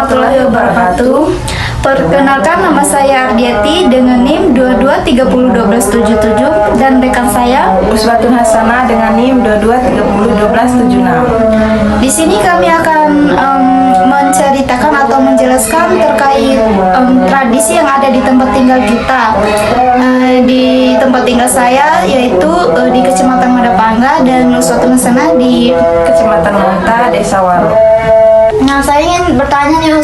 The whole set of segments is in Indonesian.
warahmatullahi wabarakatuh. Perkenalkan, nama saya Ardiati dengan NIM 22301277 dan rekan saya Uswatun Hasanah dengan NIM 22301276. Di sini kami akan menceritakan atau menjelaskan terkait tradisi yang ada di tempat tinggal kita. Di tempat tinggal saya yaitu di Kecamatan Madapangga dan Uswatun Hasanah di Kecamatan Monta, Desa Waro. Nah, saya ingin bertanya nih,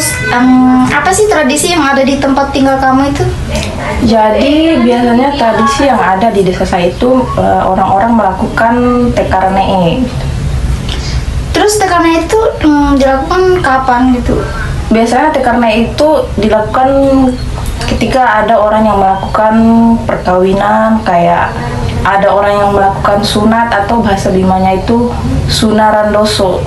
apa sih tradisi yang ada di tempat tinggal kamu itu? Jadi biasanya tradisi yang ada di desa saya itu orang-orang melakukan tekar ne'e. Terus tekannya itu dilakukan kapan gitu? Biasanya tekar ne'e itu dilakukan ketika ada orang yang melakukan perkawinan, kayak ada orang yang melakukan sunat atau bahasa Bimanya itu sunarandoso.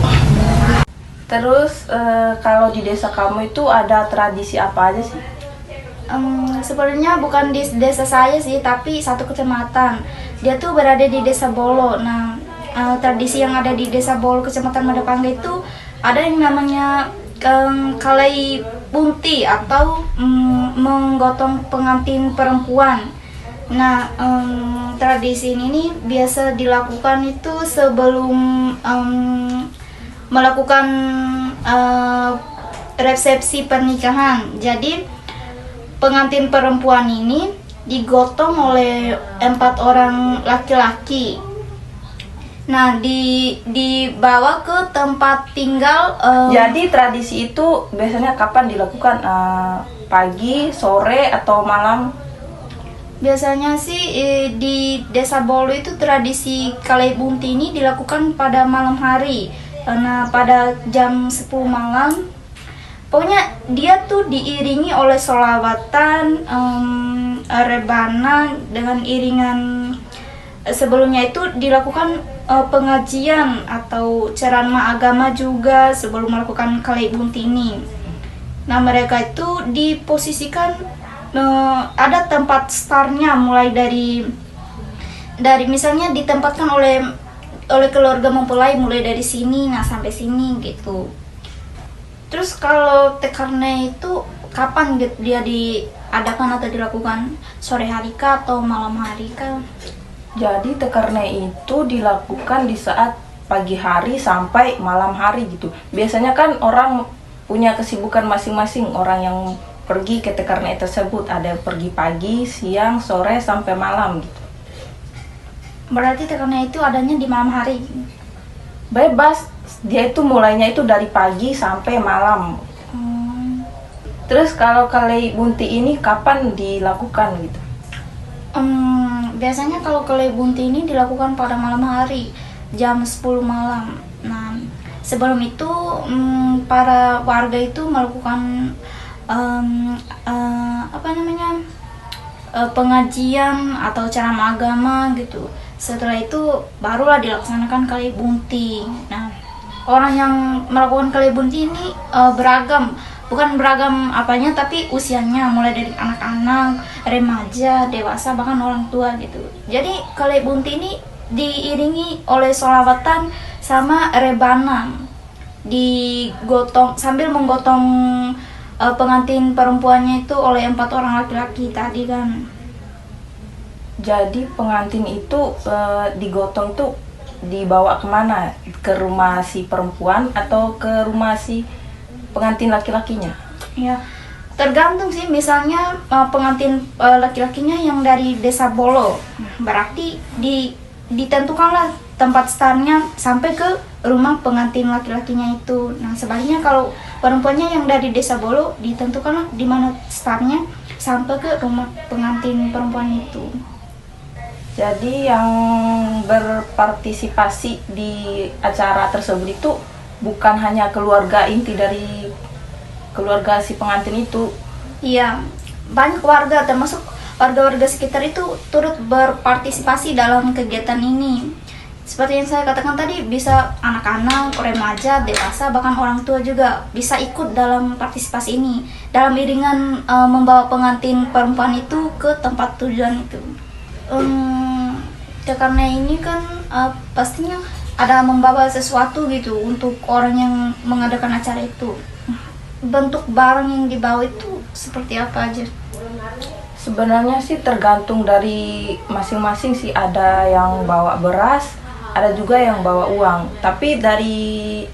Terus kalau di desa kamu itu ada tradisi apa aja sih? Sebenarnya bukan di desa saya sih, tapi satu kecamatan. Dia tuh berada di Desa Bolo. Nah, tradisi yang ada di Desa Bolo, Kecamatan Madapangga itu ada yang namanya kalai bunti atau menggotong pengantin perempuan. Nah, tradisi ini nih biasa dilakukan itu sebelum melakukan resepsi pernikahan. Jadi pengantin perempuan ini digotong oleh 4 orang laki-laki. Nah, dibawa ke tempat tinggal. Jadi tradisi itu biasanya kapan dilakukan? Pagi, sore, atau malam? Biasanya sih di Desa Bolo itu tradisi kalai bunti ini dilakukan pada malam hari. Nah, pada jam 10 malam, pokoknya dia tuh diiringi oleh sholawatan, rebana dengan iringan. Sebelumnya itu dilakukan pengajian atau ceramah agama juga sebelum melakukan kalai bunti ini. Nah, mereka itu diposisikan, ada tempat startnya, mulai dari misalnya ditempatkan oleh keluarga mempelai, mulai dari sini, nah sampai sini gitu. Terus kalau tekarnya itu kapan gitu dia diadakan atau dilakukan, sore hari kah atau malam hari kah? Jadi tekarnya itu dilakukan di saat pagi hari sampai malam hari gitu. Biasanya kan orang punya kesibukan masing-masing, orang yang pergi ke tekarnya tersebut ada yang pergi pagi, siang, sore sampai malam gitu. Berarti tekarnya itu adanya di malam hari? Bebas, dia itu mulainya itu dari pagi sampai malam. Terus kalau kalai bunti ini kapan dilakukan gitu? Biasanya kalau kalai bunti ini dilakukan pada malam hari, jam 10 malam. Nah, sebelum itu para warga itu melakukan pengajian atau ceramah agama gitu. Setelah itu barulah dilaksanakan kalai bunti. Nah, orang yang melakukan kalai bunti ini beragam, bukan beragam apanya, tapi usianya mulai dari anak-anak, remaja, dewasa, bahkan orang tua gitu. Jadi kalai bunti ini diiringi oleh sholawatan sama rebana, digotong sambil menggotong pengantin perempuannya itu oleh 4 orang laki-laki tadi kan. Jadi pengantin itu digotong itu dibawa kemana? Ke rumah si perempuan atau ke rumah si pengantin laki-lakinya? Ya, tergantung sih. Misalnya pengantin laki-lakinya yang dari Desa Bolo, berarti ditentukanlah tempat startnya sampai ke rumah pengantin laki-lakinya itu. Nah, sebaliknya kalau perempuannya yang dari Desa Bolo, ditentukanlah di mana startnya sampai ke rumah pengantin perempuan itu. Jadi yang berpartisipasi di acara tersebut itu bukan hanya keluarga inti dari keluarga si pengantin itu. Iya, banyak warga termasuk warga-warga sekitar itu turut berpartisipasi dalam kegiatan ini. Seperti yang saya katakan tadi, bisa anak-anak, remaja, dewasa, bahkan orang tua juga bisa ikut dalam partisipasi ini, dalam iringan membawa pengantin perempuan itu ke tempat tujuan itu. Karena ini kan pastinya ada membawa sesuatu gitu untuk orang yang mengadakan acara itu. bentuk barang yang dibawa itu seperti apa aja? Sebenarnya sih tergantung dari masing-masing sih, ada yang bawa beras, ada juga yang bawa uang. Tapi dari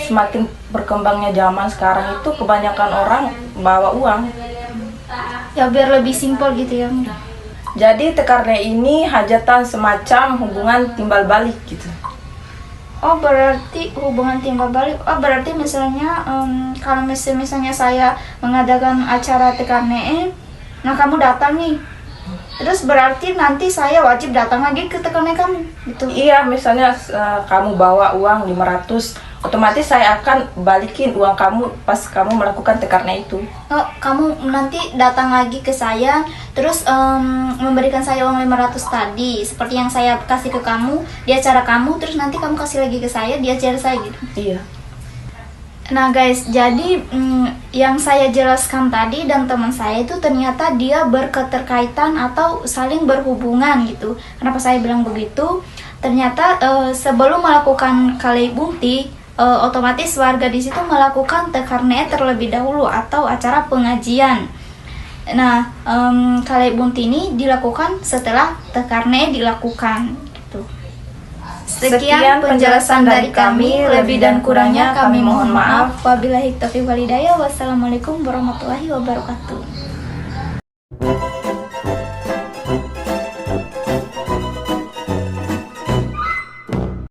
semakin berkembangnya zaman sekarang itu kebanyakan orang bawa uang. Ya biar lebih simpel gitu ya. Jadi karena ini hajatan semacam hubungan timbal balik gitu. Oh berarti hubungan timbal balik. Oh berarti misalnya kalau misalnya saya mengadakan acara TKNE, nah kamu datang nih, terus berarti nanti saya wajib datang lagi ke TKNE kamu gitu. Iya, misalnya kamu bawa uang 500, otomatis saya akan balikin uang kamu pas kamu melakukan TKNE itu. Oh, kamu nanti datang lagi ke saya, terus memberikan saya uang 500 tadi, seperti yang saya kasih ke kamu di acara kamu, terus nanti kamu kasih lagi ke saya di acara saya gitu. Iya. Nah guys, jadi yang saya jelaskan tadi dan teman saya itu ternyata dia berketerkaitan atau saling berhubungan gitu. Kenapa saya bilang begitu? Ternyata sebelum melakukan kalai bunti, otomatis warga di situ melakukan TKNE terlebih dahulu atau acara pengajian. Nah, kalai bunti ini dilakukan setelah TKNE dilakukan. Sekian penjelasan dari kami, lebih dan kurangnya kami mohon maaf. Wabillahi taufiq wal hidayah. Wassalamualaikum warahmatullahi wabarakatuh.